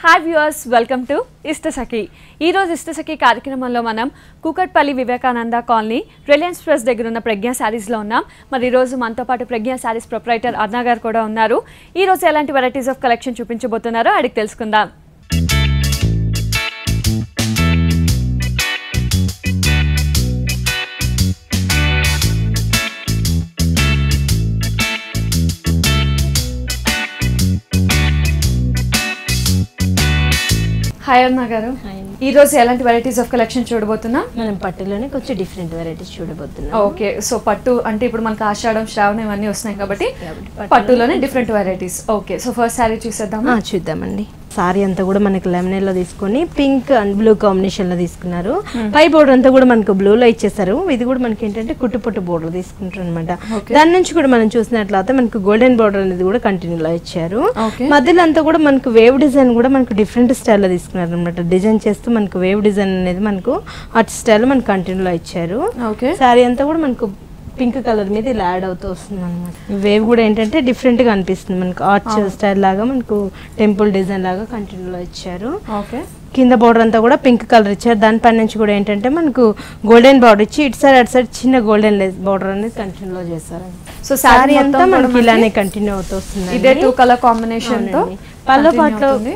Hi viewers, welcome to Ishtasakhi. ఈరోజు ఇష్టసఖి కార్యక్రమంలో మనం Kukatpally Vivekananda colony Reliance Fresh దగ్గర ఉన్న ప్రజ్ఞా శారీస్లో ఉన్నాం. మరి ఈరోజు మనతో పాటు ప్రజ్ఞా శారీస్ ప్రొప్రైటర్ అర్ణ గారు కూడా ఉన్నారు. ఈరోజు ఎలాంటి వెరైటీస్ ఆఫ్ కలెక్షన్ చూపించబోతున్నారో అడిగి తెలుసుకుందాం. హాయ్ అర్ణ గారు, ఈ రోజు ఎలాంటి వెరైటీస్ ఆఫ్ కలెక్షన్ చూడబోతున్నాం? మనం పట్టులోనే కొంచెం డిఫరెంట్ వెరైటీస్ చూడబోతున్నాం. ఓకే, సో పట్టు అంటే ఇప్పుడు మనకి ఆషాఢం శ్రావణం ఇవన్నీ వస్తున్నాయి కాబట్టి పట్టులోనే different varieties. Okay, so first sari చూద్దామండి. సారీ అంతా కూడా మనకి లెమన్ లో తీసుకొని పింక్ అండ్ బ్లూ కాంబినేషన్ లో తీసుకున్నారు. పై బోర్డర్ అంతా కూడా మనకు బ్లూ లో ఇచ్చేసారు. ఇది కూడా మనకి ఏంటంటే కుట్టుపట్టు బోర్డర్ తీసుకుంటారు అనమాట. దాని నుంచి కూడా మనం చూసినట్లయితే మనకు గోల్డెన్ బోర్డర్ అనేది కూడా కంటిన్యూ లో ఇచ్చారు. మధ్యలో అంతా కూడా మనకు వేవ్ డిజైన్ కూడా మనకు డిఫరెంట్ స్టైల్ లో తీసుకున్నారు అనమాట. డిజైన్ చేస్తూ మనకు వేవ్ డిజైన్ అనేది మనకు ఆర్ట్ స్టైల్ మనకు కంటిన్యూ లో ఇచ్చారు. సారీ అంతా కూడా మనకు పింక్ కలర్ మీద ఇలా యాడ్ అవుతూ వస్తుంది అనమాట. వేవ్ కూడా ఏంటంటే డిఫరెంట్ గా అనిపిస్తుంది మనకు. ఆర్చ్ స్టైల్ లాగా మనకు టెంపుల్ డిజైన్ లాగా కంటిన్యూలో ఇచ్చారు. కింద బోర్డర్ అంతా కూడా పింక్ కలర్ ఇచ్చారు. దానిపై నుంచి కూడా ఏంటంటే మనకు గోల్డెన్ బోర్డర్ ఇచ్చి ఇటు సైడ్ అటు సైడ్ చిన్న గోల్డెన్ బోర్డర్ అనేది కంటిన్యూలో చేశారు. సో సారీ అంతా మనకి ఇలానే కంటిన్యూ అవుతూ వస్తుంది. ఇదే టూ కలర్ కాంబినేషన్ తో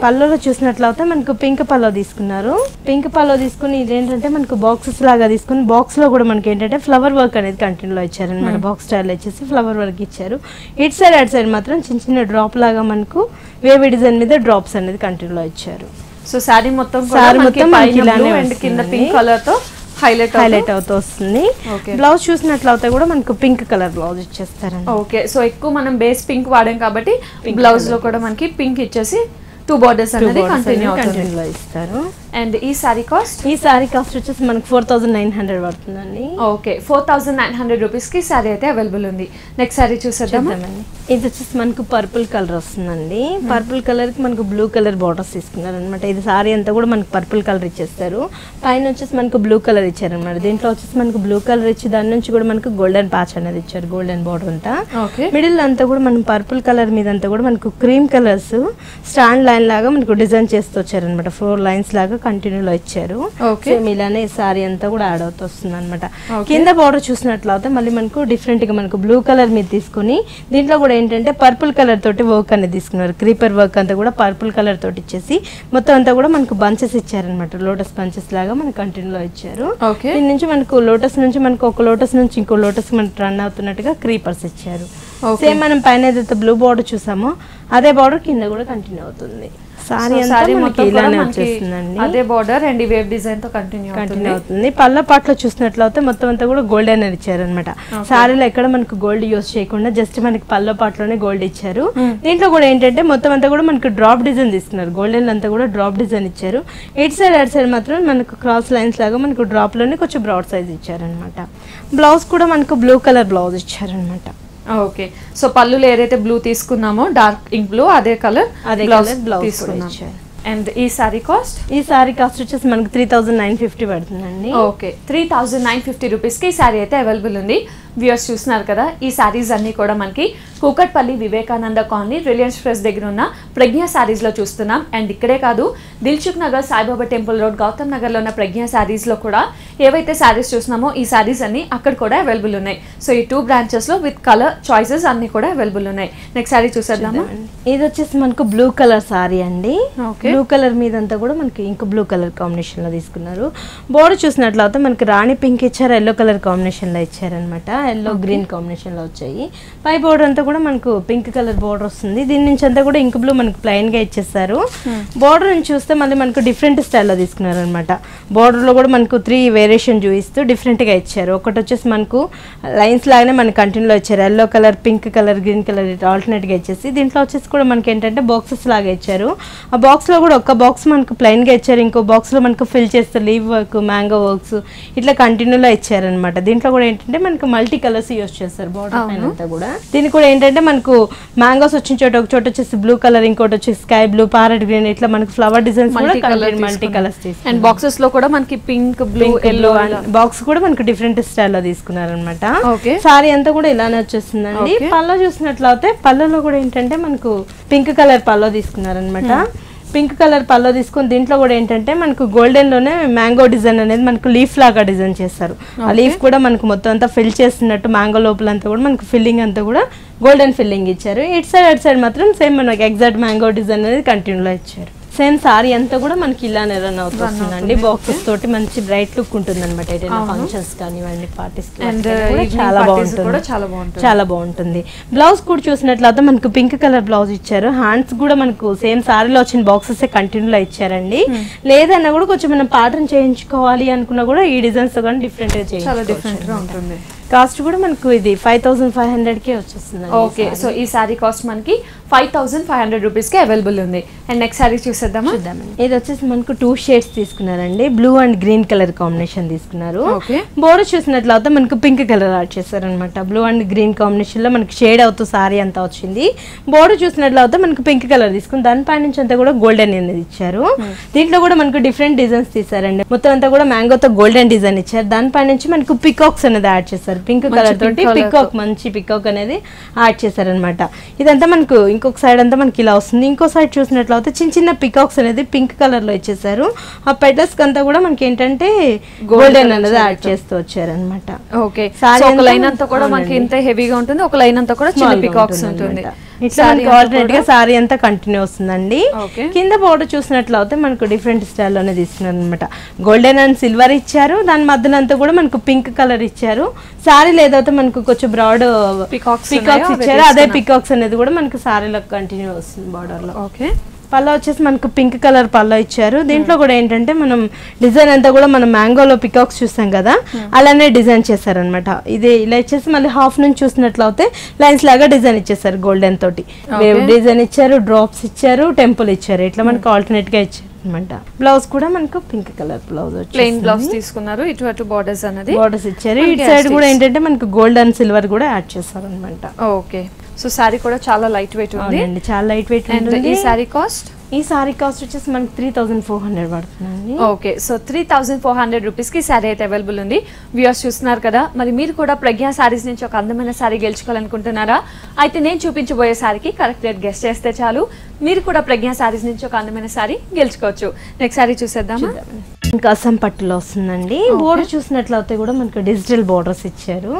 పళ్ళలో చూసినట్లయితే మనకు పింక్ పల్లో తీసుకున్నారు. పింక్ పల్లో తీసుకుని ఇదేంటంటే మనకు బాక్సెస్ లాగా తీసుకుని బాక్స్ లో కూడా మనకి ఏంటంటే ఫ్లవర్ వర్క్ అనేది కంటిన్యూలో ఇచ్చారు అనమాట. బాక్స్ స్టైల్ వచ్చేసి ఫ్లవర్ వర్క్ ఇచ్చారు. ఇటు సైడ్ అటు సైడ్ మాత్రం చిన్న చిన్న డ్రాప్ లాగా మనకు వేవ్ డిజైన్ మీద డ్రాప్స్ అనేది కంటిన్యూలో ఇచ్చారు. సో సారీ మొత్తం కింద పింక్ కలర్ తో హైలైట్ అవుతూ వస్తుంది. బ్లౌజ్ చూసినట్లయితే కూడా మనకు పింక్ కలర్ బ్లౌజ్ ఇచ్చేస్తారు. ఓకే, సో ఎక్కువ మనం బేస్ పింక్ వాడాం కాబట్టి బ్లౌజ్ లో కూడా మనకి పింక్ ఇచ్చేసి టూ బోర్డర్స్ అనేది కంటిన్యూ ఇస్తారు. అండ్ ఈ సారీ కాస్ట్ వచ్చేసి మనకు 4900 పడుతుందండి. ఓకే, 4900 రూపీస్ కి సారీ అయితే అవైలబుల్ ఉంది. నెక్స్ట్ సారీ చూసేద్దామండి. ఇది వచ్చేసి మనకు పర్పుల్ కలర్ వస్తుందండి. పర్పుల్ కలర్ కి మనకు బ్లూ కలర్ బార్డర్స్ తీసుకున్నారు అనమాట. ఇది సారీ అంతా కూడా మనకు పర్పుల్ కలర్ ఇచ్చేస్తారు. పైన వచ్చేసి మనకు బ్లూ కలర్ ఇచ్చారు అనమాట. దీంట్లో వచ్చేసి మనకు బ్లూ కలర్ ఇచ్చి దాని నుంచి కూడా మనకు గోల్డెన్ ప్యాచ్ అనేది ఇచ్చారు. గోల్డెన్ బార్డర్ అంతా మిడిల్ అంతా కూడా మనం పర్పుల్ కలర్ మీద అంతా కూడా మనకు క్రీమ్ కలర్స్ స్టాండ్ లైన్ లాగా మనకు డిజైన్ చేస్తూ వచ్చారు అనమాట. 4 లైన్స్ లాగా కంటిన్యూలో ఇచ్చారు. సేమ్ ఇలానే సారీ అంతా కూడా యాడ్ అవుతూ వస్తుంది అనమాట. కింద బార్డర్ చూసినట్లయితే మళ్ళీ మనకు డిఫరెంట్ గా మనకు బ్లూ కలర్ మీద తీసుకుని దీంట్లో కూడా ఏంటంటే పర్పుల్ కలర్ తోటి వర్క్ అనేది తీసుకున్నారు. క్రీపర్ వర్క్ అంతా కూడా పర్పుల్ కలర్ తోటి ఇచ్చేసి మొత్తం అంతా కూడా మనకు బంచెస్ ఇచ్చారనమాట. లోటస్ బంచెస్ లాగా మనకు కంటిన్యూలో ఇచ్చారు. దీని నుంచి మనకు లోటస్ నుంచి మనకు ఒక లోటస్ నుంచి ఇంకో లోటస్ మనకు రన్ అవుతున్నట్టుగా క్రీపర్స్ ఇచ్చారు. సేమ్ మనం పైన ఏదైతే బ్లూ బార్డర్ చూసామో అదే బార్డర్ కింద కూడా కంటిన్యూ అవుతుంది. సారీ మొత్తం ఇలానే వచ్చేస్తుందండి. అదే బోర్డర్ అండ్ వేవ్ డిజైన్ తో కంటిన్యూ అవుతుంది. పళ్ళ పాటలో చూసినట్లయితే మొత్తం అంతా కూడా గోల్డెన్ అనేది ఇచ్చారు అనమాట. సారీలో ఎక్కడ మనకు గోల్డ్ యూస్ చేయకుండా జస్ట్ మనకి పళ్ళ పాటలోనే గోల్డ్ ఇచ్చారు. దీంట్లో కూడా ఏంటంటే మొత్తం అంతా కూడా మనకు డ్రాప్ డిజైన్ తీసుకున్నారు. గోల్డెన్ అంతా కూడా డ్రాప్ డిజైన్ ఇచ్చారు. ఇటు సైడ్ అటు సైడ్ మాత్రం మనకు క్రాస్ లైన్స్ లాగా మనకు డ్రాప్ లోనే కొంచెం బ్రాడ్ సైజ్ ఇచ్చారు అనమాట. బ్లౌజ్ కూడా మనకు బ్లూ కలర్ బ్లౌజ్ ఇచ్చారు అనమాట. ఓకే, సో పళ్ళులో ఏదైతే బ్లూ తీసుకున్నామో డార్క్ ఇంక్ బ్లూ అదే కలర్ బ్లౌజ్ తీసుకున్నాం. అండ్ ఈ సారీ కాస్ట్ వచ్చేసి మనకు 3950 పడుతుందండి. ఓకే, 3950 రూపీస్ కి ఈ సారీ అయితే అవైలబుల్ ఉంది. వ్యూవర్స్ చూస్తున్నారు కదా, ఈ సారీస్ అన్ని కూడా మనకి Kukatpally Vivekananda colony Reliance Fresh దగ్గర ఉన్న ప్రజ్ఞా సారీస్ లో చూస్తున్నాం. అండ్ ఇక్కడే కాదు, దిల్సుఖ్ నగర్ సాయిబాబా టెంపుల్ రోడ్ గౌతమ్ నగర్ లో ఉన్న ప్రజ్ఞా సారీస్ లో కూడా ఏవైతే సారీస్ చూస్తున్నామో ఈ సారీస్ అన్ని అక్కడ కూడా అవైలబుల్ ఉన్నాయి. సో ఈ 2 బ్రాంచెస్ లో విత్ కలర్ చాయిసెస్ అన్ని కూడా అవైలబుల్ ఉన్నాయి. నెక్స్ట్ సారీ చూసేద్దామా. ఇది వచ్చేసి మనకు బ్లూ కలర్ సారీ అండి. బ్లూ కలర్ మీద అంతా కూడా మనకి ఇంకో బ్లూ కలర్ కాంబినేషన్ లో తీసుకున్నారు. బోర్డర్ చూసినట్లయితే మనకి రాణి పింక్ ఇచ్చారు, ఎల్లో కలర్ కాంబినేషన్ లో ఇచ్చారనమాట. ఎల్లో గ్రీన్ కాంబినేషన్ లో వచ్చాయి. పై బోర్డర్ అంతా కూడా మనకు పింక్ కలర్ బోర్డర్ వస్తుంది. దీని నుంచి అంతా కూడా ఇంక్ బ్లూ మనకు ప్లెయిన్ గా ఇచ్చేస్తారు. బోర్డర్ నుంచి చూస్తే మళ్ళీ మనకు డిఫరెంట్ స్టైల్లో తీసుకున్నారు అనమాట. బోర్డర్ లో కూడా మనకు 3 వేరియేషన్ చూపిస్తూ డిఫరెంట్ గా ఇచ్చారు. ఒకటి వచ్చేసి మనకు లైన్స్ లాగానే మనకు కంటిన్యూలో ఇచ్చారు. Yellow colour, pink colour, green colour alternate గా ఇచ్చేసి దీంట్లో వచ్చేసి కూడా మనకి ఏంటంటే బాక్సెస్ లాగా ఇచ్చారు. ఆ బాక్స్ లో కూడా ఒక బాక్స్ మనకు ప్లెయిన్ గా ఇచ్చారు. ఇంకో బాక్స్ లో మనకు ఫిల్ చేస్తారు లీవ్ వర్క్, మ్యాంగో వర్క్స్ ఇట్లా కంటిన్యూలో ఇచ్చారనమాట. దీంట్లో కూడా ఏంటంటే మనకు మల్టీ కలర్స్ యూస్ చేస్తారు బోర్డర్ పైన అంతా కూడా. దీనికి కూడా ఏంటంటే మనకు మ్యాంగోస్ వచ్చిన చోట ఒక చోట వచ్చేసి బ్లూ కలర్, ఇంకోటి వచ్చేసి స్కై బ్లూ, ప్యారెట్ గ్రీన్ ఇట్లా మనకు flower designs multi colours and boxes లో కూడా మనకి పింక్, బ్లూ, ఎల్లో బాక్స్ కూడా మనకు డిఫరెంట్ స్టైల్ లో తీసుకున్నారు అనమాట. సారీ అంతా కూడా ఇలానే వచ్చేస్తుందండి. పళ్ళ చూసినట్లయితే పళ్ళలో కూడా ఏంటంటే మనకు పింక్ కలర్ పళ్ళ తీసుకున్నారు అనమాట. పింక్ కలర్ పల్లో తీసుకొని దీంట్లో కూడా ఏంటంటే మనకు గోల్డెన్ లోనే మ్యాంగో డిజైన్ అనేది మనకు లీఫ్ లాగా డిజైన్ చేస్తారు. ఆ లీఫ్ కూడా మనకు మొత్తం అంతా ఫిల్ చేస్తున్నట్టు మ్యాంగో లోపలంతా కూడా మనకు ఫిల్లింగ్ అంతా కూడా గోల్డెన్ ఫిల్లింగ్ ఇచ్చారు. ఇటు సైడ్ అటు సైడ్ మాత్రం సేమ్ మనకి ఎగ్జాక్ట్ మ్యాంగో డిజైన్ అనేది కంటిన్యూలో ఇచ్చారు. సేమ్ సారీ అంతా కూడా మనకి ఇలానే రన్ అవుతుందండి. బాక్సెస్ తోటి మంచి బ్రైట్ లుక్ ఉంటుంది అనమాట. ఏదైనా ఫంక్షన్స్ కానివ్వండి, పార్టీస్ చాలా బాగుంటుంది. బ్లౌజ్ కూడా చూసినట్లయితే మనకు పింక్ కలర్ బ్లౌజ్ ఇచ్చారు. హ్యాండ్స్ కూడా మనకు సేమ్ సారీలో వచ్చిన బాక్సెస్ కంటిన్యూలో ఇచ్చారండి. లేదన్నా కూడా కొంచెం మనం ప్యాటర్న్ చేయించుకోవాలి అనుకున్నా కూడా ఈ డిజైన్స్ తో కానీ డిఫరెంట్ గా చేయించుకోవచ్చు. కాస్ట్ కూడా మనకు ఇది 5500 కే వచ్చేస్తుంది. ఓకే, సో ఈ సారీ కాస్ట్ మనకి 5500 రూపీస్ కి అవైలబుల్ ఉంది. అండ్ నెక్స్ట్ సారీ చూసేద్దామా? ఇది వచ్చేసి మనకు 2 షేడ్స్ తీసుకున్నారండి. Blue and green colour combination తీసుకున్నారు. బోర్డర్ చూసినట్లయితే మనకు పింక్ కలర్ యాడ్ చేశారు అనమాట. బ్లూ అండ్ గ్రీన్ కాంబినేషన్ లో మనకి షేడ్ అవుతూ సారీ అంతా వచ్చింది. బోర్డర్ చూసినట్లయితే మనకు పింక్ కలర్ తీసుకుని దానిపై నుంచి అంతా కూడా గోల్డెన్ అనేది ఇచ్చారు. దీంట్లో కూడా మనకు డిఫరెంట్ డిజైన్స్ తీసారండి. మొత్తం అంతా కూడా మ్యాంగోతో గోల్డెన్ డిజైన్ ఇచ్చారు. దానిపై నుంచి మనకు పికాక్స్ అనేది యాడ్ చేశారు. పింక్ కలర్ తోటి పికాక్, మంచి పికాక్ అనేది యాడ్ చేశారనమాట. ఇదంతా మనకు ఇంకొక సైడ్ అంతా మనకి ఇలా వస్తుంది. ఇంకో సైడ్ చూసినట్లయితే చిన్న చిన్న పికాక్స్ అనేది పింక్ కలర్ లో ఇచ్చేసారు. ఆ పెటల్స్ అంతా కూడా మనకి ఏంటంటే గోల్డెన్ అనేది యాడ్ చేస్తూ వచ్చారనమాట. ఓకే, ఒక లైన్ అంతా కూడా మనకి ఇంత హెవీగా ఉంటుంది, ఒక లైన్ అంతా కూడా చిన్న పికాక్స్ ఉంటుంది. ఇట్లా మనకి ఆల్టర్నేట్ గా సారీ అంతా కంటిన్యూ వస్తుందండి. కింద బోర్డర్ చూసినట్లయితే మనకు డిఫరెంట్ స్టైల్ లోనే తీసుకున్నారు అనమాట. గోల్డెన్ అండ్ సిల్వర్ ఇచ్చారు. దాని మధ్యలో అంతా కూడా మనకు పింక్ కలర్ ఇచ్చారు. సారీ లేదైతే మనకు కొంచెం బ్రాడ్ పికాక్స్ ఇచ్చారు. అదే పికాక్స్ అనేది కూడా మనకు సారీలో కంటిన్యూ వస్తుంది బార్డర్ లో. ఓకే, పళ్ళ వచ్చేసి మనకు పింక్ కలర్ పళ్ళ ఇచ్చారు. దీంట్లో కూడా ఏంటంటే మనం డిజైన్ అంతా కూడా మనం మ్యాంగోలో పికాక్స్ చూస్తాం కదా, అలానే డిజైన్ చేశారనమాట. ఇది ఇలా ఇచ్చేసి మళ్ళీ హాఫ్ నుంచి చూసినట్లయితే లైన్స్ లాగా డిజైన్ ఇచ్చేసారు. గోల్డెన్ తోటి వేవ్ డిజైన్ ఇచ్చారు, డ్రాప్స్ ఇచ్చారు, టెంపుల్ ఇచ్చారు. ఇట్లా మనకు ఆల్టర్నేట్ గా ఇచ్చారు అనమాట. బ్లౌజ్ కూడా మనకు pink colour blouse, plain blouse తీసుకున్నారు. ఇటు బోర్డర్స్ అనేది బోర్డర్స్ ఇచ్చారు. ఇటు సైడ్ కూడా ఏంటంటే మనకు గోల్డ్ అండ్ సిల్వర్ కూడా యాడ్ చేస్తారు అనమాట. ఓకే, సో సారీ కూడా చాలా లైట్ వెయిట్ ఉంది. చాలా లైట్ వెయిట్ ఉంది. ఈ సారీ కాస్ట్ వచ్చేసి మనకి 3400 పడుతుందండి. ఓకే, సో 3400 రూపీస్ కి సారీ అయితే అవైలబుల్ ఉంది. వ్యూవర్స్ చూస్తున్నారు కదా, మరి మీరు కూడా ప్రజ్ఞా సారీస్ నుంచి ఒక అందమైన సారీ గెలుచుకోవాలనుకుంటున్నారా? అయితే నేను చూపించబోయే సారీకి కరెక్ట్ రేట్ గెస్ట్ చేస్తే చాలు, మీరు కూడా ప్రజ్ఞా సారీస్ నుంచి ఒక అందమైన సారీ గెలుచుకోవచ్చు. నెక్స్ట్ సారీ చూసేద్దామా? ఇంకా అస్సాం పట్టులో వస్తుందండి. బోర్డర్ చూసినట్లయితే కూడా మనకి డిజిటల్ బోర్డర్స్ ఇచ్చారు.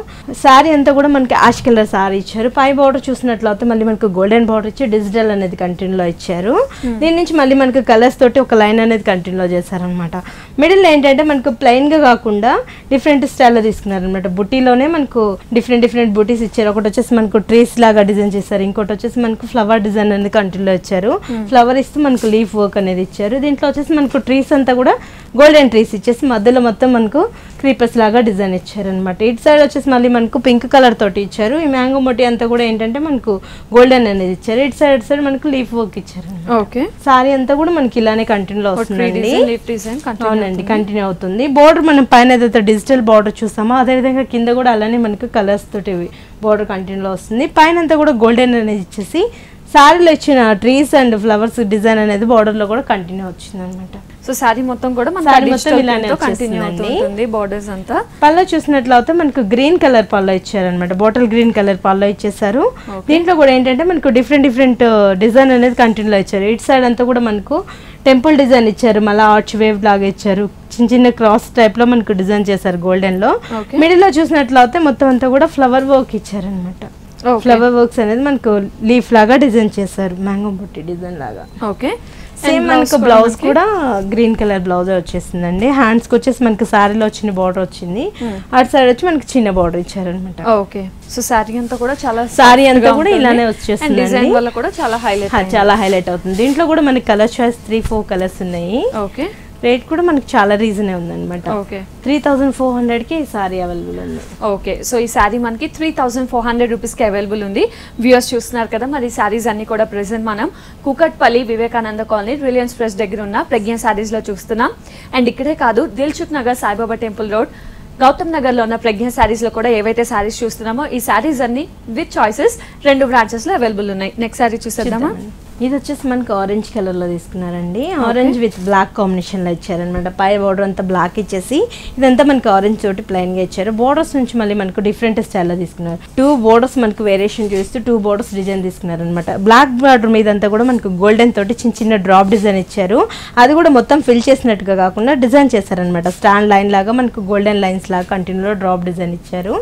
సారీ అంతా కూడా మనకి యాష్ కలర్ సారీ ఇచ్చారు. పై బోర్డర్ చూసినట్లయితే మళ్ళీ మనకు గోల్డెన్ బోర్డర్ ఇచ్చి డిజిటల్ అనేది కంటిన్యూలో ఇచ్చారు. దీని నుంచి మళ్ళీ మనకు కలర్స్ తోటి ఒక లైన్ అనేది కంటిన్యూలో చేశారనమాట. మిడిల్ ఏంటంటే మనకు ప్లెయిన్ గా కాకుండా డిఫరెంట్ స్టైల్లో తీసుకున్నారు అనమాట. బుటీలోనే మనకు డిఫరెంట్ బుటీస్ ఇచ్చారు. ఒకటి వచ్చేసి మనకు ట్రీస్ లాగా డిజైన్ చేశారు. ఇంకోటి వచ్చేసి మనకు ఫ్లవర్ డిజైన్ అనేది కంటిన్యూలో ఇచ్చారు. ఫ్లవర్ ఇస్తూ మనకు లీఫ్ వర్క్ అనేది ఇచ్చారు. దీంట్లో వచ్చేసి మనకు ట్రీస్ అంతా కూడా గోల్డెన్ ట్రీస్ ఇచ్చేసి మధ్యలో మొత్తం మనకు క్రీపర్స్ లాగా డిజైన్ ఇచ్చారు అనమాట. ఇటు సైడ్ వచ్చేసి మళ్ళీ మనకు పింక్ కలర్ తోటి ఇచ్చారు. ఈ మ్యాంగో మొట్టి అంతా కూడా ఏంటంటే మనకు గోల్డెన్ అనేది ఇచ్చారు. ఇటు సైడ్ మనకు లీఫ్ వర్క్ ఇచ్చారు. ఓకే, సారీ అంతా కూడా మనకి ఇలానే కంటిన్యూ వస్తుందండి. అవునండి, కంటిన్యూ అవుతుంది. బోర్డర్ మనం పైన ఏదైతే డిజిటల్ బోర్డర్ చూస్తామో అదే విధంగా కింద కూడా అలానే మనకు కలర్స్ తోటి బోర్డర్ కంటిన్యూలో వస్తుంది. పైన అంతా కూడా గోల్డెన్ అనేది ఇచ్చేసి సారీలో ఇచ్చిన ట్రీస్ అండ్ ఫ్లవర్స్ డిజైన్ అనేది బోర్డర్ లో కూడా కంటిన్యూ వచ్చింది అనమాట. సో సారీ మొత్తం కూడా బోర్డర్స్ అంతా. పళ్ళు చూసినట్లయితే మనకు గ్రీన్ కలర్ పళ్ళు ఇచ్చారనమాట. బాటిల్ గ్రీన్ కలర్ పళ్ళు ఇచ్చేసారు. దీంట్లో కూడా ఏంటంటే మనకు డిఫరెంట్ డిజైన్ అనేది కంటిన్యూలో ఇచ్చారు. ఇటు సైడ్ అంతా కూడా మనకు టెంపుల్ డిజైన్ ఇచ్చారు. మళ్ళీ ఆర్చ్ వేవ్ లాగా ఇచ్చారు. చిన్న క్రాస్ టైప్ లో మనకు డిజైన్ చేశారు గోల్డెన్ లో. మిడిల్ లో చూసినట్లయితే మొత్తం అంతా కూడా ఫ్లవర్ వర్క్ ఇచ్చారనమాట. ఫ్లవర్ వర్క్స్ అనేది మనకు లీఫ్ లాగా డిజైన్ చేశారు, మ్యాంగో బుట్టి డిజైన్ లాగా. ఓకే, సేమ్ మనకు బ్లౌజ్ కూడా గ్రీన్ కలర్ బ్లౌజ్ వచ్చేసిందండి. హ్యాండ్స్ కి వచ్చేసి మనకి సారీలో వచ్చిన బార్డర్ వచ్చింది. అటు సైడ్ వచ్చి మనకి చిన్న బార్డర్ ఇచ్చారనమాట. ఓకే, సో సారీ అంతా కూడా సారీ అంతా కూడా ఇలానే వచ్చేసింది. చాలా హైలైట్ అవుతుంది. దీంట్లో కూడా మనకి కలర్ చాయిస్ 3-4 కలర్స్ ఉన్నాయి. ఓకే, రేట్ కూడా మనకి చాలా రీజనే ఉందన్నమాట. 3400 కి ఈ సారీ అవైలబుల్ ఉంది. ఓకే, సో ఈ సారీ మనకి 3400 రూపీస్ కి అవైలబుల్ ఉంది. వ్యూవర్స్ చూస్తున్నారు కదా, మరి సారీస్ అన్ని కూడా ప్రెసెంట్ మనం Kukatpally Vivekananda colony Reliance Fresh దగ్గర ఉన్న ప్రజ్ఞా సారీస్ లో చూస్తున్నాం. అండ్ ఇక్కడే కాదు, దిల్సుఖ్ నగర్ సాయిబాబా టెంపుల్ రోడ్ గౌతమ్ నగర్ లో ఉన్న ప్రజ్ఞా సారీస్ లో కూడా ఏవైతే సారీస్ చూస్తున్నామో ఈ సారీస్ అన్ని విత్ చాయిసెస్ 2 బ్రాంచెస్ లో అవైలబుల్ ఉన్నాయి. నెక్స్ట్ సారీ చూసేద్దామా? ఇది వచ్చేసి మనకి ఆరెంజ్ కలర్ లో తీసుకున్నారండి. ఆరెంజ్ విత్ బ్లాక్ కాంబినేషన్ లో ఇచ్చారనమాట. పై బోర్డర్ అంతా బ్లాక్ ఇచ్చేసి ఇదంతా మనకి ఆరెంజ్ తోటి ప్లెయిన్ గా ఇచ్చారు. బోర్డర్స్ నుంచి మళ్ళీ మనకు డిఫరెంట్ స్టైల్లో తీసుకున్నారు. 2 బోర్డర్స్ మనకు వేరియేషన్ చూస్తూ 2 బోర్డర్స్ డిజైన్ తీసుకున్నారు అనమాట. బ్లాక్ బార్డర్ మీద అంతా కూడా మనకు గోల్డెన్ తోటి చిన్న చిన్న డ్రాప్ డిజైన్ ఇచ్చారు. అది కూడా మొత్తం ఫిల్ చేసినట్టుగా కాకుండా డిజైన్ చేశారనమాట. స్టాండ్ లైన్ లాగా మనకు గోల్డెన్ లైన్స్ లాగా కంటిన్యూలో డ్రాప్ డిజైన్ ఇచ్చారు.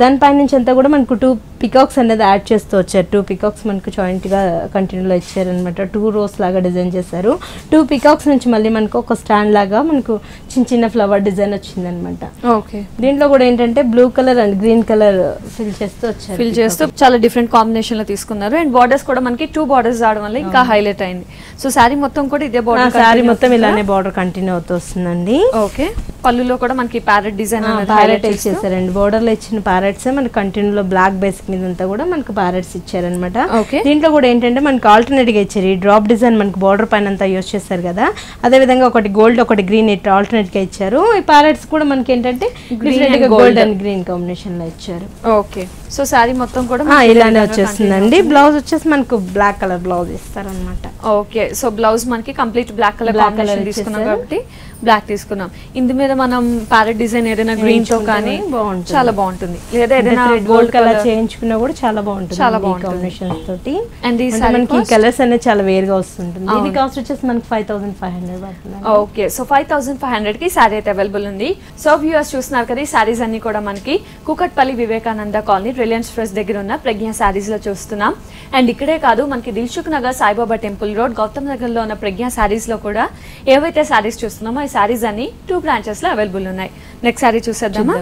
దానిపై నుంచి అంతా కూడా మనకు 2 పికాక్స్ అనేది యాడ్ చేస్తూ వచ్చారు. 2 పికాక్స్ మనకు జాయింట్ గా కంటిన్యూలో ఇచ్చారనమాట. 2 రోస్ లాగా డిజైన్ చేశారు. 2 పికాక్స్ నుంచి మళ్ళీ మనకు ఒక స్టాండ్ లాగా మనకు చిన్న చిన్న ఫ్లవర్ డిజైన్ వచ్చిందనమాట. ఓకే, దీంట్లో కూడా ఏంటంటే blue colour and green colour fill చేస్తూ వచ్చారు. ఫిల్ చేస్తూ చాలా డిఫరెంట్ కాంబినేషన్ లో తీసుకున్నారు. అండ్ బార్డర్స్ కూడా మనకి 2 బార్డర్స్ రావడం వల్ల ఇంకా హైలైట్ అయింది. సో శారీ మొత్తం కూడా ఇదే బార్డర్, శారీ మొత్తం ఇలానే బార్డర్ కంటిన్యూ అవుతూ వస్తుందండి. ఓకే, పళ్ళులో కూడా మనకి ప్యారెట్ డిజైన్ ప్యారెట్ ఇచ్చేసారండి. బోర్డర్ లో ఇచ్చిన ప్యారెట్స్ మనకి కంటిన్యూలో బ్లాక్ బేస్ మీద అంతా కూడా మనకు ప్యారెట్స్ ఇచ్చారనమాట. దీంట్లో కూడా ఏంటంటే మనకి ఆల్టర్నేట్ గా ఇచ్చారు. ఈ డ్రాప్ డిజైన్ మనకి బోర్డర్ పైన అంతా యూజ్ చేస్తారు కదా, అదే విధంగా ఒకటి గోల్డ్ ఒకటి గ్రీన్ ఇట్లా ఆల్టర్నేట్ గా ఇచ్చారు. ఈ ప్యారెట్స్ కూడా మనకి ఏంటంటే గోల్డ్ అండ్ గ్రీన్ కాంబినేషన్ లో ఇచ్చారు. ఓకే, సో శారీ మొత్తం కూడా ఇలానే వచ్చేస్తుందండి. బ్లౌజ్ వచ్చేసి మనకు బ్లాక్ కలర్ బ్లౌజ్ ఇస్తారనమాట. ఓకే, సో బ్లౌజ్ మనకి కంప్లీట్ బ్లాక్ కలర్ కాంబినేషన్ తీసుకున్నాం కాబట్టి బ్లాక్ తీసుకున్నాం. ఇందు మీద మనం ప్యారెట్ డిజైన్ ఏదైనా గ్రీన్ తో కానీ బాగుంటుంది, చాలా బాగుంటుంది. లేదా ఏదైనా గోల్డ్ కలర్ చేయించుకున్నా కూడా చాలా బాగుంటుంది, చాలా బాగుంటుంది కాంబినేషన్స్ తోటి. అండ్ మనకి కలర్స్ అనేది చాలా వేరుగా వస్తుంటుంది. దీని కాస్ట్ వచ్చేసి మనకి 5500 పడుతుంది. ఓకే, సో 5500 కి శారీ అయితే అవైలబుల్ ఉంది. సో వ్యూవర్స్ చూస్తున్నారు కదా, ఈ శారీస్ అన్ని కూడా మనకి Kukatpally Vivekananda colony Reliance Fresh దగ్గర ఉన్న ప్రజ్ఞ శారీస్ లో చూస్తున్నాం. అండ్ ఇక్కడే కాదు, మనకి దిల్సుఖ్ నగర్ సాయిబాబా టెంపుల్ రోడ్ గౌతమ్ నగర్ లో ఉన్న ప్రజ్ఞ శారీస్ లో కూడా ఏవైతే శారీస్ చూస్తున్నామో ఈ శారీస్ అన్ని 2 బ్రాంచెస్ లో అవైలబుల్ ఉన్నాయి. నెక్స్ట్ శారీ చూసేద్దామా.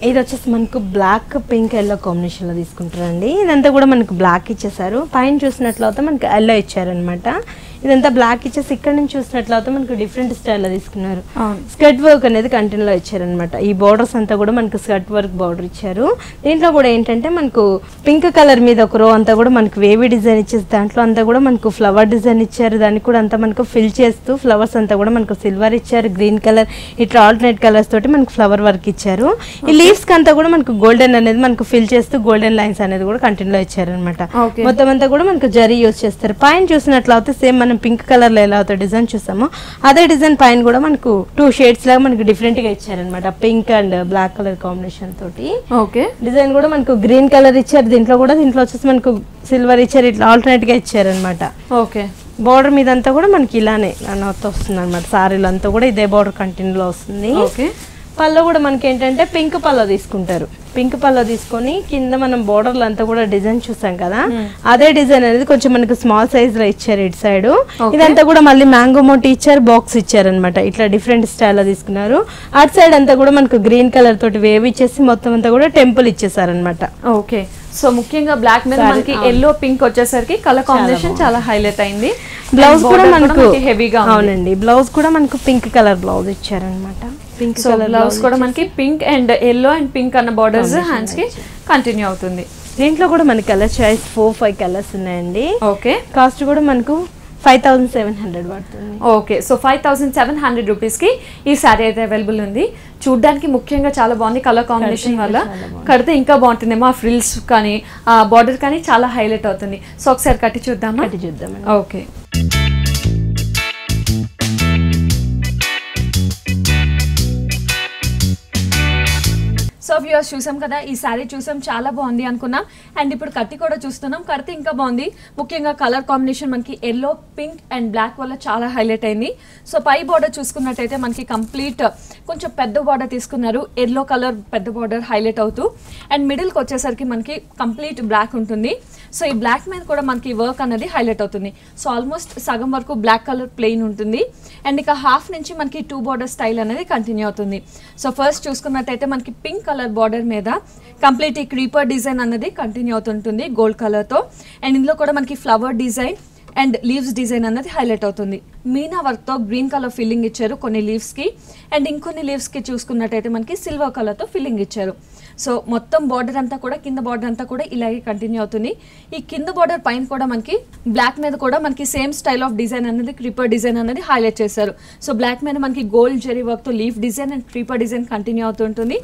ఇది వచ్చేసి మనకు బ్లాక్ పింక్ ఎల్లో కాంబినేషన్ లో తీసుకుంటారండి. ఇదంతా కూడా మనకు బ్లాక్ ఇచ్చేసారు. పైన చూసినట్లయితే మనకి ఎల్లో ఇచ్చారనమాట. ఇదంతా బ్లాక్ ఇచ్చేసి ఇక్కడ నుంచి చూసినట్లయితే మనకు డిఫరెంట్ స్టైల్లో తీసుకున్నారు. స్కర్ట్ వర్క్ అనేది కంటిన్యూలో ఇచ్చారనమాట. ఈ బోర్డర్స్ అంతా కూడా మనకు స్కర్ట్ వర్క్ బార్డర్ ఇచ్చారు. దీంట్లో కూడా ఏంటంటే మనకు పింక్ కలర్ మీద ఒక రో అంతా కూడా మనకు వేవీ డిజైన్ ఇచ్చేసి దాంట్లో అంతా కూడా మనకు ఫ్లవర్ డిజైన్ ఇచ్చారు. దానికి కూడా అంతా మనకు ఫిల్ చేస్తూ ఫ్లవర్స్ అంతా కూడా మనకు సిల్వర్ ఇచ్చారు, గ్రీన్ కలర్ ఇట్లా ఆల్టర్నేట్ కలర్స్ తోటి మనకు ఫ్లవర్ వర్క్ ఇచ్చారు. ఈ లీవ్స్ కి అంతా కూడా మనకు గోల్డెన్ అనేది మనకు ఫిల్ చేస్తూ గోల్డెన్ లైన్స్ అనేది కూడా కంటిన్యూలో ఇచ్చారనమాట. మొత్తం అంతా కూడా మనకు జరీ యూజ్ చేస్తారు. పైన చూసినట్లయితే సేమ్ మనం పింక్ కలర్ లో ఎలా అయితే డిజైన్ చూసామో అదే డిజైన్ పైన కూడా మనకు 2 షేడ్స్ లాగా మనకు డిఫరెంట్ గా ఇచ్చారనమాట. Pink and black colour combination తోటి. ఓకే, డిజైన్ కూడా మనకు గ్రీన్ కలర్ ఇచ్చారు. దీంట్లో వచ్చేసి మనకు సిల్వర్ ఇచ్చారు. ఇట్లా ఆల్టర్నేట్ గా ఇచ్చారనమాట. ఓకే, బార్డర్ మీద అంతా కూడా మనకి ఇలానే వస్తుంది అనమాట. సారీలు అంతా కూడా ఇదే బార్డర్ కంటిన్యూలో వస్తుంది. ఓకే, పళ్ళు కూడా మనకి ఏంటంటే పింక్ పళ్ళు తీసుకుంటారు. పింక్ పళ్ళు తీసుకొని కింద మనం బోర్డర్లు అంతా కూడా డిజైన్ చూసాం కదా, అదే డిజైన్ అనేది కొంచెం మనకి స్మాల్ సైజ్ లో ఇచ్చారు ఇటు సైడ్. ఇదంతా కూడా మళ్ళీ మ్యాంగో మోటి ఇచ్చారు, బాక్స్ ఇచ్చారు అనమాట. ఇట్లా డిఫరెంట్ స్టైల్ లో తీసుకున్నారు. అటు సైడ్ అంతా కూడా మనకు గ్రీన్ కలర్ తోటి వేవ్ ఇచ్చేసి మొత్తం అంతా కూడా టెంపుల్ ఇచ్చేసారనమాట. ఓకే, సో ముఖ్యంగా బ్లాక్ మీద మనకి ఎల్లో పింక్ వచ్చేసరికి కలర్ కాంబినేషన్ చాలా హైలైట్ అయింది. బ్లౌజ్ కూడా మనకు హెవీగా, అవునండి, బ్లౌజ్ కూడా మనకు పింక్ కలర్ బ్లౌజ్ ఇచ్చారనమాట. పింక్ కలర్ బ్లౌజ్ కూడా మనకి pink and yellow and pink అన్న బార్డర్స్ హ్యాండ్స్ కి కంటిన్యూ అవుతుంది. దీంట్లో కూడా మనకి కలర్ చాయిస్ 4-5 కలర్స్ ఉన్నాయండి. ఓకే, కాస్ట్ కూడా మనకు 5700 పడుతుంది. ఓకే, సో 5700 రూపీస్ కి ఈ శారీ అయితే అవైలబుల్ ఉంది. చూడ్డానికి ముఖ్యంగా చాలా బాగుంది. కలర్ కాంబినేషన్ వల్ల కడితే ఇంకా బాగుంటుంది. మా ఫ్రిల్స్ కానీ ఆ బార్డర్ కానీ చాలా హైలైట్ అవుతుంది. సో ఒకసారి కట్టి చూద్దామా. ఓకే, సో వ్యూవర్స్ చూసాం కదా, ఈ శారీ చూసాం, చాలా బాగుంది అనుకున్నాం. అండ్ ఇప్పుడు కట్టి కూడా చూస్తున్నాం, కడితే ఇంకా బాగుంది. ముఖ్యంగా కలర్ కాంబినేషన్ మనకి ఎల్లో పింక్ అండ్ బ్లాక్ వల్ల చాలా హైలైట్ అయింది. సో పై బార్డర్ చూసుకున్నట్టయితే మనకి కంప్లీట్ కొంచెం పెద్ద బార్డర్ తీసుకున్నారు. ఎల్లో కలర్ పెద్ద బార్డర్ హైలైట్ అవుతూ అండ్ మిడిల్కి వచ్చేసరికి మనకి కంప్లీట్ బ్లాక్ ఉంటుంది. సో ఈ బ్లాక్ మీద కూడా మనకి వర్క్ అనేది హైలైట్ అవుతుంది. సో ఆల్మోస్ట్ సగం వరకు బ్లాక్ కలర్ ప్లెయిన్ ఉంటుంది. అండ్ ఇక హాఫ్ నుంచి మనకి 2 బార్డర్ స్టైల్ అనేది కంటిన్యూ అవుతుంది. సో ఫస్ట్ చూసుకున్నట్టయితే మనకి పింక్ కలర్ బార్డర్ మీద కంప్లీట్ ఈ క్రీపర్ డిజైన్ అనేది కంటిన్యూ అవుతుంటుంది గోల్డ్ కలర్తో. అండ్ ఇందులో కూడా మనకి flower design and leaves design అనేది హైలైట్ అవుతుంది. మీనా వర్క్తో గ్రీన్ కలర్ ఫిల్లింగ్ ఇచ్చారు కొన్ని లీవ్స్కి. అండ్ ఇంకొన్ని లీవ్స్కి చూసుకున్నట్టయితే మనకి సిల్వర్ కలర్తో ఫిల్లింగ్ ఇచ్చారు. సో మొత్తం బార్డర్ అంతా కూడా కింద బార్డర్ అంతా కూడా ఇలాగే కంటిన్యూ అవుతుంది. ఈ కింద బార్డర్ పైన కూడా మనకి బ్లాక్ మీద కూడా మనకి సేమ్ స్టైల్ ఆఫ్ డిజైన్ అనేది క్రీపర్ డిజైన్ అనేది హైలైట్ చేశారు. సో బ్లాక్ మీద మనకి గోల్డ్ జెరీ వర్క్ తో leaf design and creeper design continue అవుతుంటుంది.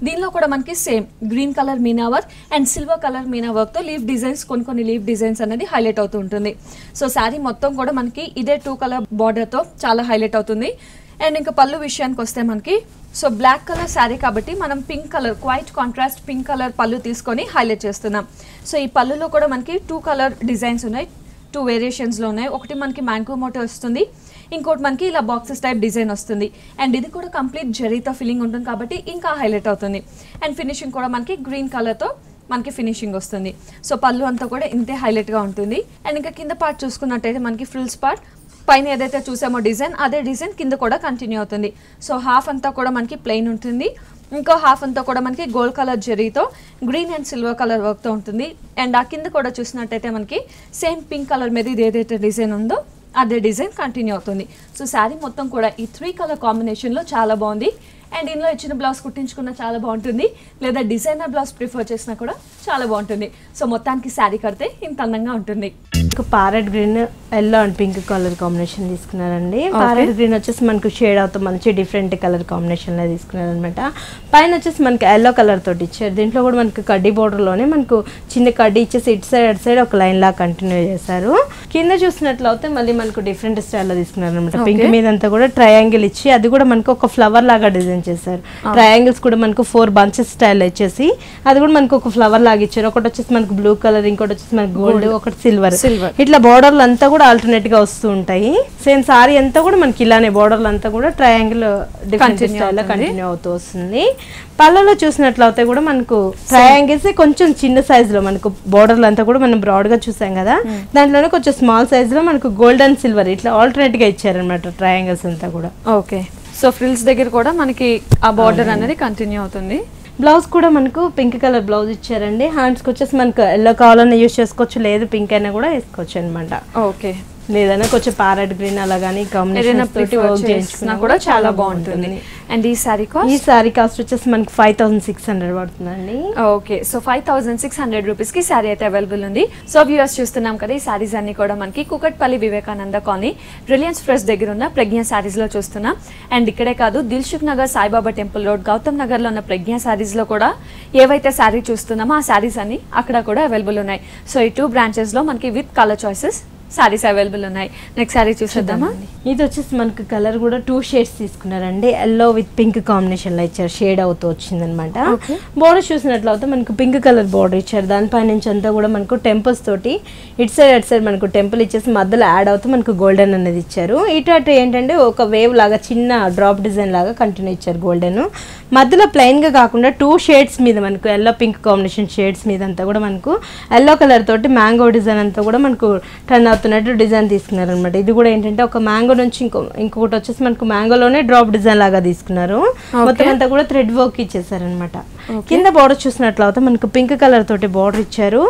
దీనిలో కూడా మనకి same green colour Meena work and silver colour Meena work తో లీఫ్ డిజైన్స్ కొన్ని లీఫ్ డిజైన్స్ అనేది హైలైట్ అవుతూ ఉంటుంది. సో శారీ మొత్తం కూడా మనకి ఇదే 2 కలర్ బార్డర్ తో చాలా హైలైట్ అవుతుంది. అండ్ ఇంకా పళ్ళు విషయానికి వస్తే మనకి సో బ్లాక్ కలర్ శారీ కాబట్టి మనం pink colour quiet contrast pink colour పళ్ళు తీసుకొని హైలైట్ చేస్తున్నాం. సో ఈ పళ్ళులో కూడా మనకి 2 కలర్ డిజైన్స్ ఉన్నాయి, 2 వేరియేషన్స్లో ఉన్నాయి. ఒకటి మనకి మ్యాంగో మోటో వస్తుంది, ఇంకోటి మనకి ఇలా బాక్సెస్ టైప్ డిజైన్ వస్తుంది. అండ్ ఇది కూడా కంప్లీట్ జరీతో ఫిల్లింగ్ ఉంటుంది కాబట్టి ఇంకా హైలైట్ అవుతుంది. అండ్ ఫినిషింగ్ కూడా మనకి గ్రీన్ కలర్తో మనకి ఫినిషింగ్ వస్తుంది. సో పళ్ళు అంతా కూడా ఇంతే హైలైట్గా ఉంటుంది. అండ్ ఇంకా కింద పార్ట్ చూసుకున్నట్టయితే మనకి ఫ్రిల్స్ పార్ట్ పైన ఏదైతే చూసామో డిజైన్ అదే డిజైన్ కింద కూడా కంటిన్యూ అవుతుంది. సో హాఫ్ అంతా కూడా మనకి ప్లెయిన్ ఉంటుంది, ఇంకో హాఫ్ అంతా కూడా మనకి గోల్డ్ కలర్ జరీతో గ్రీన్ అండ్ సిల్వర్ కలర్ వర్క్తో ఉంటుంది. అండ్ ఆ కింద కూడా చూసినట్టయితే మనకి సేమ్ పింక్ కలర్ మీద ఇది ఏదైతే డిజైన్ ఉందో అదే డిజైన్ కంటిన్యూ అవుతుంది. సో శారీ మొత్తం కూడా ఈ 3 కలర్ కాంబినేషన్లో చాలా బాగుంది. అండ్ ఇందులో ఇచ్చిన బ్లౌజ్ కుట్టించుకున్నా చాలా బాగుంటుంది, లేదా డిజైనర్ బ్లౌజ్ ప్రిఫర్ చేసినా కూడా చాలా బాగుంటుంది. సో మొత్తానికి శారీ కడితే ఇంత అందంగా ఉంటుంది. Parrot green yellow and pink colour combination తీసుకున్నారండి. ప్యారెట్ గ్రీన్ వచ్చేసి మనకు షేడ్ అవుతాం మంచి డిఫరెంట్ కలర్ కాంబినేషన్లో తీసుకున్నారు అనమాట. పైన వచ్చేసి మనకి ఎల్లో కలర్ తోటి ఇచ్చారు. దీంట్లో కూడా మనకి కడ్డీ బోర్డర్లోనే మనకు చిన్న కడ్డీ ఇచ్చేసి ఇటు సైడ్ అటు సైడ్ ఒక లైన్ లా కంటిన్యూ చేశారు. కింద చూసినట్లయితే మళ్ళీ మనకు డిఫరెంట్ స్టైల్లో తీసుకున్నారు అనమాట. పింక్ మీద అంతా కూడా ట్రయాంగిల్ ఇచ్చి అది కూడా మనకు ఒక ఫ్లవర్ లాగా డిజైన్ చేశారు. ట్రయాంగిల్స్ కూడా మనకు 4 బంచెస్ స్టైల్ ఇచ్చేసి అది కూడా మనకు ఒక ఫ్లవర్ లాగా ఇచ్చారు. ఒకటి వచ్చేసి మనకు బ్లూ కలర్, ఇంకోటి వచ్చేసి మనకు గోల్డ్, ఒకటి సిల్వర్. ఇట్లా బోర్డర్లు అంతా కూడా ఆల్టర్నేట్ గా వస్తూ ఉంటాయి. సేమ్ సారీ అంతా కూడా మనకి ఇలానే బోర్డర్లు అంతా కూడా ట్రయాంగిల్ డిఫరెంట్ స్టైల్లో కంటిన్యూ అవుతూ వస్తుంది. పళ్ళలో చూసినట్లయితే కూడా మనకు ట్రయాంగిల్స్ కొంచెం చిన్న సైజ్ లో మనకు బోర్డర్లు అంతా కూడా మనం బ్రాడ్ గా చూసాం కదా, దాంట్లోనే కొంచెం స్మాల్ సైజ్ లో మనకు గోల్డ్ అండ్ సిల్వర్ ఇట్లా ఆల్టర్నేట్ గా ఇచ్చారనమాట ట్రయాంగిల్స్ అంతా కూడా. ఓకే, సో ఫ్రిల్స్ దగ్గర కూడా మనకి ఆ బార్డర్ అనేది కంటిన్యూ అవుతుంది. బ్లౌజ్ కూడా మనకు పింక్ కలర్ బ్లౌజ్ ఇచ్చారండి. హ్యాండ్స్కి వచ్చేసి మనకు ఎల్లో కావాలన్నా యూజ్ చేసుకోవచ్చు, లేదు పింక్ అయినా కూడా వేసుకోవచ్చు అనమాట. ఓకే, లేదన్నా కొంచెం ప్యారెట్ గ్రీన్ అలా కానీ కాంబినేషన్ తోటి వర్క్ చేయించుకున్నా కూడా చాలా బాగుంటుంది. అండ్ ఈ సారీ కాస్ట్ వచ్చేసి మనకి 5600 పడుతుందండి. ఓకే, సో 5600 రూపీస్ కి సారీ అయితే అవైలబుల్ ఉంది. సో వ్యూవర్స్ చూస్తున్నాం కదా, ఈ సారీస్ అన్ని కూడా మనకి Kukatpally Vivekananda colony Reliance Fresh దగ్గర ఉన్న ప్రజ్ఞ సారీస్ లో చూస్తున్నాం. అండ్ ఇక్కడే కాదు, దిల్సుఖ్ నగర్ సాయిబాబా టెంపుల్ రోడ్ గౌతమ్ నగర్ లో ఉన్న ప్రజ్ఞ సారీస్ లో కూడా ఏవైతే సారీ చూస్తున్నామో ఆ సారీస్ అన్ని అక్కడ కూడా అవైలబుల్ ఉన్నాయి. సో ఈ 2 బ్రాంచెస్ లో మనకి with colour choices saris available ఉన్నాయి. నెక్స్ట్ సారీ చూసేద్దామా. ఇది వచ్చేసి మనకి కలర్ కూడా 2 షేడ్స్ తీసుకున్నారండి. ఎల్లో విత్ పింక్ కాంబినేషన్ లో ఇచ్చారు, షేడ్ అవుతూ వచ్చింది అనమాట. బోర్డర్ చూసినట్లయితే మనకు పింక్ కలర్ బోర్డర్ ఇచ్చారు. దానిపై నుంచి అంతా కూడా మనకు టెంపుల్స్ తోటి ఇటు సైడ్ అటు సైడ్ మనకు టెంపుల్ ఇచ్చేసి మధ్యలో యాడ్ అవుతూ మనకు గోల్డెన్ అనేది ఇచ్చారు. ఇటు అటు ఏంటంటే ఒక వేవ్ లాగా చిన్న డ్రాప్ డిజైన్ లాగా కంటిన్యూ ఇచ్చారు గోల్డెన్. మధ్యలో ప్లెయిన్ గా కాకుండా 2 షేడ్స్ మీద మనకు ఎల్లో పింక్ కాంబినేషన్ షేడ్స్ మీద అంతా కూడా మనకు ఎల్లో కలర్ తోటి మ్యాంగో డిజైన్ అంతా కూడా మనకు టర్న్ అవుతున్నట్టు డిజైన్ తీసుకున్నారు అనమాట. ఇది కూడా ఏంటంటే ఒక మ్యాంగో నుంచి ఇంకొకటి వచ్చేసి మనకు మ్యాంగోలోనే డ్రాప్ డిజైన్ లాగా తీసుకున్నారు. మొత్తం అంతా కూడా థ్రెడ్ వర్క్ ఇచ్చేసారు అనమాట. కింద బార్డర్ చూసినట్లయితే మనకు పింక్ కలర్ తోటి బార్డర్ ఇచ్చారు.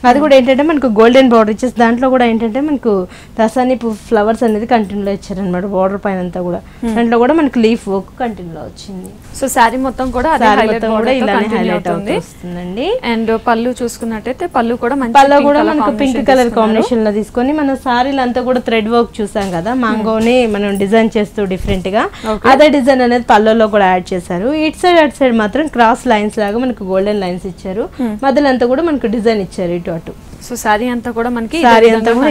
అది కూడా ఏంటంటే మనకు గోల్డెన్ బార్డర్ ఇచ్చేసి దాంట్లో కూడా ఏంటంటే మనకు రసాని ఫ్లవర్స్ అనేది కంటిన్యూలో ఇచ్చారనమాట. బార్డర్ పైన అంతా కూడా దాంట్లో కూడా మనకు లీఫ్ వర్క్ కంటిన్యూలో వచ్చింది. సో శారీ మొత్తం కూడా ఇలానే హైలైట్ అవుతుందండి. అండ్ పళ్ళు చూసుకున్నట్టయితే పళ్ళు కూడా మనకు పింక్ కలర్ కాంబినేషన్ లో తీసుకొని మన సారీలు అంతా కూడా థ్రెడ్ వర్క్ చూసాం కదా, మ్యాంగోని మనం డిజైన్ చేస్తూ డిఫరెంట్ గా అదే డిజైన్ అనేది పళ్ళలో కూడా యాడ్ చేశారు. ఇటు సైడ్ అటు సైడ్ మాత్రం క్రాస్ లైన్స్ లాగా మనకు గోల్డెన్ లైన్స్ ఇచ్చారు. మధ్యలో అంతా కూడా మనకు డిజైన్ ఇచ్చారు ఇటు అటు. సో సారీ అంతా కూడా మనకి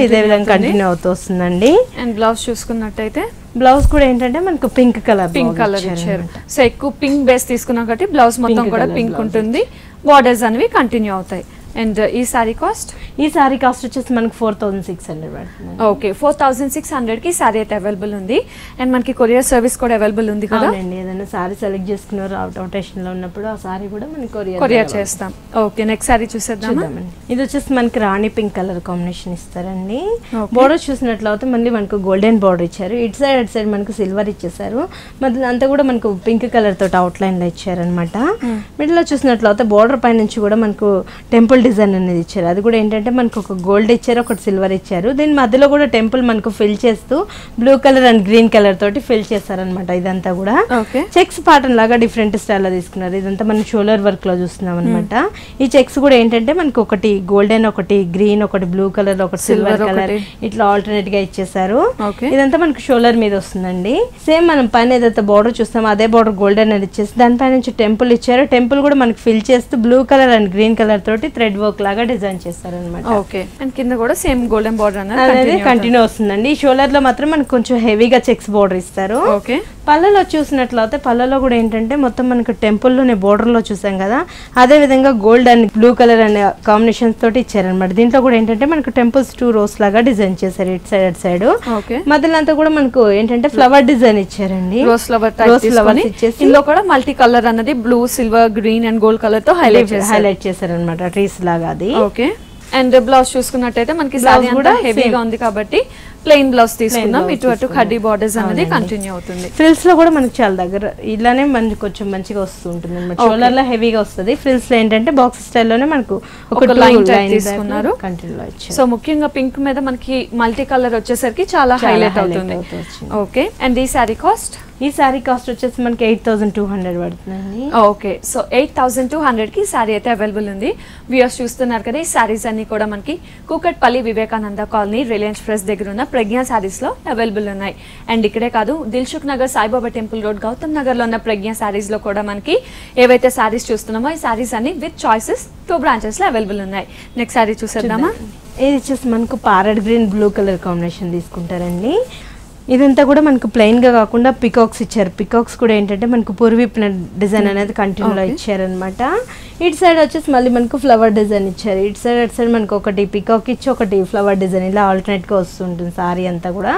ఇదే విధంగా కంటిన్యూ అవుతూ వస్తుందండి. అండ్ బ్లౌజ్ చూసుకున్నట్టయితే బ్లౌజ్ కూడా ఏంటంటే మనకు పింక్ కలర్ ఇచ్చారు. సో ఎక్కువ పింక్ బేస్ తీసుకున్నాం కాబట్టి బ్లౌజ్ మొత్తం కూడా పింక్ ఉంటుంది, బార్డర్స్ అనేవి కంటిన్యూ అవుతాయి. అండ్ ఈ సారీ కాస్ట్ వచ్చేసి మనకి 4600 పడుతుంది. ఓకే, 4600 కి సారీ అయితే అవైలబుల్ ఉంది. అండ్ మనకి కొరియర్ సర్వీస్ కూడా అవైలబుల్ ఉంది కదా. ఏదైనా సారీ సెలెక్ట్ చేసుకున్నారు అవుట్ ఆఫ్ స్టేషన్ లో ఉన్నప్పుడు ఆ సారీ కూడా మనకి కొరియర్ చేస్తాం. ఓకే, నెక్స్ట్ సారీ చూసేద్దాం. ఇది వచ్చేసి మనకి రాణి పింక్ కలర్ కాంబినేషన్ ఇస్తారండి. బోర్డర్ చూసినట్లయితే మళ్ళీ మనకు గోల్డెన్ బోర్డర్ ఇచ్చారు. ఇటు సైడ్ అటు సైడ్ మనకు సిల్వర్ ఇచ్చేసారు. మధ్యలో అంతా కూడా మనకు పింక్ కలర్ తోటి అవుట్ లైన్ లో ఇచ్చారనమాట. మిడిల్ లో చూసినట్లయితే బోర్డర్ పై నుంచి కూడా మనకు టెంపుల్ టెంపుల్ డిజైన్ అనేది ఇచ్చారు. అది కూడా ఏంటంటే మనకు ఒక గోల్డ్ ఇచ్చారు, ఒకటి సిల్వర్ ఇచ్చారు. దీని మధ్యలో కూడా టెంపుల్ మనకు ఫిల్ చేస్తూ blue colour and green colour తోటి ఫిల్ చేస్తారనమాట. ఇదంతా కూడా చెక్స్ ప్యాటర్న్ లాగా డిఫరెంట్ స్టైల్ లో తీసుకున్నారు. ఇదంతా మనం షోల్డర్ వర్క్ లో చూస్తున్నాం అనమాట. ఈ చెక్స్ కూడా ఏంటంటే మనకు ఒకటి గోల్డెన్, ఒకటి గ్రీన్, ఒకటి బ్లూ కలర్, ఒకటి సిల్వర్ కలర్ ఇట్లా ఆల్టర్నేట్ గా ఇచ్చేసారు. ఇదంతా మనకు షోల్డర్ మీద వస్తుందండి. సేమ్ మనం పైన ఏదైతే బార్డర్ చూస్తామో అదే బార్డర్ గోల్డెన్ అనేది ఇచ్చేసి దానిపై నుంచి టెంపుల్ ఇచ్చారు. టెంపుల్ కూడా మనకి ఫిల్ చేస్తూ blue colour and green colour తోటి థ్రెడ్ వర్క్ లాగా డిజైన్ చేస్తారు అనమాట. ఓకే, అండ్ కింద కూడా సేమ్ గోల్డెన్ బార్డర్ అనేది కంటిన్యూ వస్తుందండి. ఈ షోల్డర్ లో మాత్రం మనకు కొంచెం హెవీగా చెక్స్ బార్డర్ ఇస్తారు. ఓకే, పళ్ళలో చూసినట్లయితే పళ్ళలో కూడా ఏంటంటే మొత్తం మనకు టెంపుల్ లోనే బోర్డర్ లో చూసాం కదా, అదే విధంగా గోల్డ్ అండ్ బ్లూ కలర్ అనే కాంబినేషన్స్ తోటి ఇచ్చారనమాట. దీంట్లో కూడా ఏంటంటే మనకు టెంపుల్స్ 2 rows లాగా డిజైన్ చేశారు ఇటు సైడ్ అటు సైడ్. మధ్యలో అంతా కూడా మనకు ఏంటంటే ఫ్లవర్ డిజైన్ ఇచ్చారండి. రోజ్ ఫ్లవర్ ఇచ్చేసి ఇందులో కూడా మల్టీ కలర్ అన్నది blue, silver, green and gold colour తో హైలైట్ చేశారనమాట ట్రీస్ లాగా అది. ఓకే, అండ్ బ్లౌజ్ చూసుకున్నట్టయితే మనకి సారీ కూడా హెవీగా ఉంది కాబట్టి ప్లెయిన్ బ్లౌజ్ తీసుకున్నాం. ఇటు అటు కడ్డీ బార్డర్స్ అనేది కంటిన్యూ అవుతుంది. ఫ్రిల్స్ లో కూడా మనకి చాలా దగ్గర ఇలానే మనకి కొంచెం మంచిగా వస్తుంటుంది అనమాట. షోల్డర్ లో హెవీగా వస్తుంది. ఫ్రిల్స్ లో ఏంటంటే బాక్స్ స్టైల్లోనే మనకు ఒక లైన్ తీసుకున్నారు. సో ముఖ్యంగా పింక్ మీద మనకి మల్టీ కలర్ వచ్చేసరికి చాలా హైలైట్ అవుతుంది. ఓకే, అండ్ ఈ సారీ కాస్ట్? ఈ సారీ కాస్ట్ వచ్చేసి మనకి 8200 పడుతుందండి. ఓకే, సో 8200 కి సారీ అయితే అవైలబుల్ ఉంది. వ్యూయర్స్ చూస్తున్నారు కదా, ఈ సారీస్ అన్ని కూడా మనకి Kukatpally Vivekananda colony Reliance Fresh దగ్గర ఉన్న ప్రజ్ఞా సారీస్ లో అవైలబుల్ ఉన్నాయి. అండ్ ఇక్కడే కాదు, దిల్సుఖ్ నగర్ సాయిబాబా టెంపుల్ రోడ్ గౌతమ్ నగర్ లో ఉన్న ప్రజ్ఞా సారీస్ లో కూడా మనకి ఏవైతే సారీస్ చూస్తున్నామో ఈ సారీస్ అన్ని విత్ చాయిసెస్ 2 branches లో అవైలబుల్ ఉన్నాయి. నెక్స్ట్ సారీ చూసేద్దామా? ఇది వచ్చేసి మనకు parrot green blue colour combination తీసుకుంటారండి. ఇదంతా కూడా మనకు ప్లెయిన్ గా కాకుండా పికాక్స్ ఇచ్చారు. పికాక్స్ కూడా ఏంటంటే మనకు పూర్వీపిన డిజైన్ అనేది కంటిన్యూలో ఇచ్చారనమాట. ఇటు సైడ్ వచ్చేసి మళ్ళీ మనకు ఫ్లవర్ డిజైన్ ఇచ్చారు. ఇటు సైడ్ అటు సైడ్ మనకు ఒకటి పికాక్ ఇచ్చి ఒకటి ఫ్లవర్ డిజైన్ ఇలా ఆల్టర్నేట్ గా వస్తుంటుంది సారీ అంతా కూడా.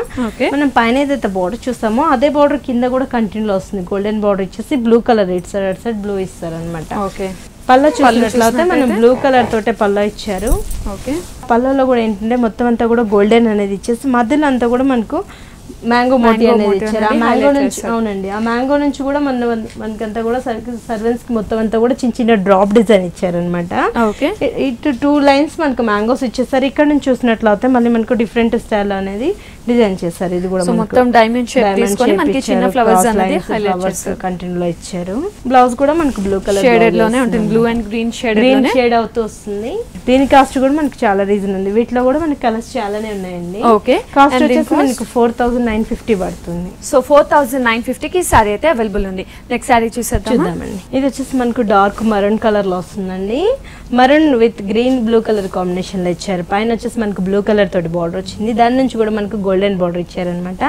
మనం పైన ఏదైతే బార్డర్ చూస్తామో అదే బార్డర్ కింద కూడా కంటిన్యూలో వస్తుంది. గోల్డెన్ బార్డర్ ఇచ్చేసి బ్లూ కలర్ ఇటు సైడ్ అటు సైడ్ బ్లూ ఇస్తారు అనమాట. పళ్ళ చూసినట్లయితే మనం బ్లూ కలర్ తోటే పళ్ళ ఇచ్చారు. పళ్ళలో కూడా ఏంటంటే మొత్తం అంతా కూడా గోల్డెన్ అనేది ఇచ్చేసి మధ్యలో అంతా కూడా మనకు మ్యాంగో మోటీ అనేది ఇచ్చారు. ఆ మ్యాంగో నుంచి అవునండి, ఆ మ్యాంగో నుంచి కూడా మనకంతా కూడా సర్వెన్స్ కి మొత్తం అంతా కూడా చిన్న చిన్న డ్రాప్ డిజైన్ ఇచ్చారు అనమాట. ఇటు 2 lines మనకు మ్యాంగోస్ ఇచ్చేసారు. ఇక్కడ నుంచి చూసినట్లయితే మళ్ళీ మనకు డిఫరెంట్ స్టైల్ అనేది డిజైన్ చేశారు. ఇది కూడా మొత్తం డైమండ్ షేప్ తీసుకొని మనకి చిన్న ఫ్లవర్స్ అనేది హైలైట్ కంటిన్యూలో ఇచ్చారు. బ్లౌజ్ కూడా మనకు బ్లూ కలర్ షేడెడ్ లోనే ఉంటుంది. బ్లూ అండ్ గ్రీన్ షేడ్ అవుతూ వస్తుంది. దీని కాస్ట్ కూడా మనకి చాలా రీజన్ ఉంది. వీటిలో కూడా మనకి కలర్స్ చాలానే ఉన్నాయండి. ఓకే, కాస్ట్ వచ్చేసి మనకి 4950 పడుతుంది. సో 4950 కి సారీ అయితే అవైలబుల్ ఉంది. నెక్స్ట్ సారీ చూద్దామండి. ఇది వచ్చేసి మనకు డార్క్ మరూన్ కలర్ లో వస్తుందండి. Maroon with green blue colour combination లో ఇచ్చారు. పైన వచ్చేసి మనకు బ్లూ కలర్ తోటి బార్డర్ వచ్చింది. దాని నుంచి కూడా మనకు గోల్డెన్ బార్డర్ ఇచ్చారనమాట.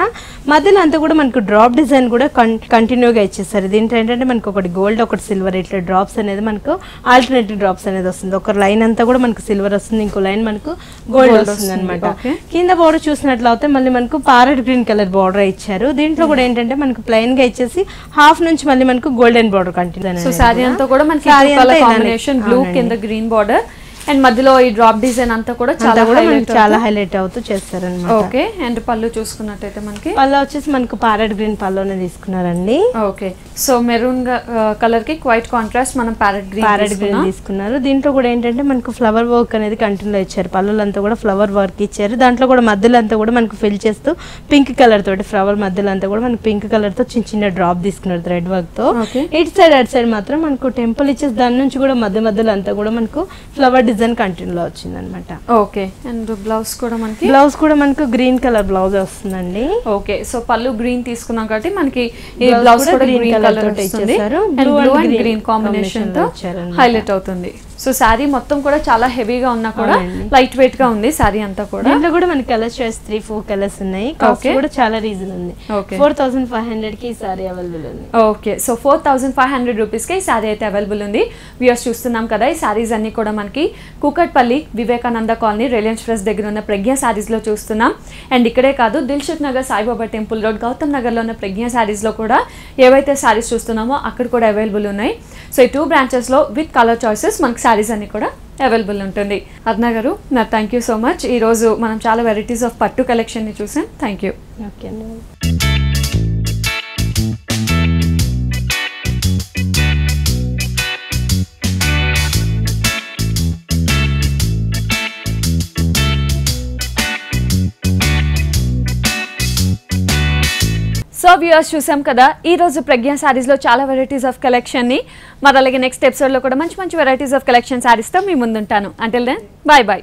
మధ్యలో అంతా కూడా మనకు డ్రాప్ డిజైన్ కూడా కంటిన్యూగా ఇచ్చేసారు. దీంట్లో ఏంటంటే మనకు ఒకటి గోల్డ్ ఒకటి సిల్వర్ ఇట్లా డ్రాప్స్ అనేది మనకు ఆల్టర్నేటివ్ డ్రాప్స్ అనేది వస్తుంది. ఒక లైన్ అంతా కూడా మనకు సిల్వర్ వస్తుంది, ఇంకో లైన్ మనకు గోల్డ్ వస్తుంది అనమాట. కింద బార్డర్ చూసినట్లయితే మళ్ళీ మనకు ప్యారెట్ గ్రీన్ కలర్ బార్డర్ ఇచ్చారు. దీంట్లో కూడా ఏంటంటే మనకు ప్లెయిన్ గా ఇచ్చేసి హాఫ్ నుంచి మళ్ళీ మనకు golden border continue. So sorry అంతా కూడా మనకి కాంబినేషన్ బ్లూ కింద గ్రీన్ బార్డర్ అండ్ మధ్యలో ఈ డ్రాప్ డిజైన్ అంతా కూడా చాలా హైలైట్ అవుతూ చేస్తారన్నమాట. ఓకే, అండ్ పళ్ళు చూసుకున్నట్టయితే మనకి పళ్ళు వచ్చేసి మనకు ప్యారెట్ గ్రీన్ పళ్ళునే తీసుకున్నారండి. ఓకే, సో మెరూన్ కలర్ కి క్వైట్ కాంట్రాస్ట్ మనం ప్యారెట్ గ్రీన్ తీసుకున్నారు. దీంట్లో కూడా ఏంటంటే మనకు ఫ్లవర్ వర్క్ అనేది కంటిన్యూ ఇచ్చారు. పళ్ళులంతా కూడా ఫ్లవర్ వర్క్ ఇచ్చారు. దాంట్లో కూడా మధ్యలో అంతా కూడా మనకు ఫిల్ చేస్తూ పింక్ కలర్ తోటి ఫ్లవర్ మధ్యలో అంతా కూడా మనకు పింక్ కలర్ తో చిన్న చిన్న డ్రాప్ తీసుకున్నారు థ్రెడ్ వర్క్ తో. ఇటు సైడ్ అటు సైడ్ మాత్రం మనకు టెంపుల్ ఇచ్చేసి దాని నుంచి కూడా మధ్యలో అంతా కూడా మనకు ఫ్లవర్ డిజైన్ కంటిన్యూలో వచ్చింది అనమాట. ఓకే, అండ్ బ్లౌజ్ కూడా మనకు గ్రీన్ కలర్ బ్లౌజ్ వస్తుందండి. ఓకే, సో పళ్ళు గ్రీన్ తీసుకున్నాం కాబట్టి మనకి ఈ బ్లౌజ్ కూడా గ్రీన్ కలర్ తోటి ఇచ్చేసారు. బ్లూ అండ్ గ్రీన్ కాంబినేషన్ తో హైలైట్ అవుతుంది. సో సారీ మొత్తం కూడా చాలా హెవీగా ఉన్నా కూడా లైట్ వెయిట్ గా ఉంది సారీ అంతా కూడా. దీంట్లో కూడా మనకి కలర్స్ 3-4 కలర్స్ ఉన్నాయి. కాస్ట్ కూడా చాలా రీజన్ ఉంది. 4500 కి ఈ సారీ అవైలబుల్ ఉంది. ఓకే, సో 4500 రూపీస్ కి ఈ సారీ అయితే అవైలబుల్ ఉంది. వ్యూయర్స్ చూస్తున్నాం కదా, ఈ సారీస్ అన్ని కూడా మనకి Kukatpally Vivekananda colony Reliance Fresh దగ్గర ఉన్న ప్రజ్ఞా సారీస్ లో చూస్తున్నాం. అండ్ ఇక్కడే కాదు, దిల్సుఖ్ నగర్ సాయిబాబా టెంపుల్ రోడ్ గౌతమ్ నగర్ లో ఉన్న ప్రజ్ఞా సారీస్ లో కూడా ఏవైతే సారీస్ చూస్తున్నామో అక్కడ కూడా అవైలబుల్ ఉన్నాయి. సో ఈ 2 branches లో విత్ కలర్ చాయిసెస్ మనకి సారీస్ అన్ని కూడా అవైలబుల్ ఉంటుంది. అర్నా గారు, థ్యాంక్ యూ సో మచ్. ఈ రోజు మనం చాలా వెరైటీస్ ఆఫ్ పట్టు కలెక్షన్ ని చూసాం. Thank you. ఓకే. వ్యూవర్స్ చూసాం కదా ఈ రోజు ప్రజ్ఞ సారీస్ లో చాలా వెరైటీస్ ఆఫ్ కలెక్షన్ ని మరి అలాగే నెక్స్ట్ ఎపిసోడ్ లో కూడా మంచి మంచి వెరైటీస్ ఆఫ్ కలెక్షన్ సారీస్ తో మీ ముందుంటాను. Until then bye by.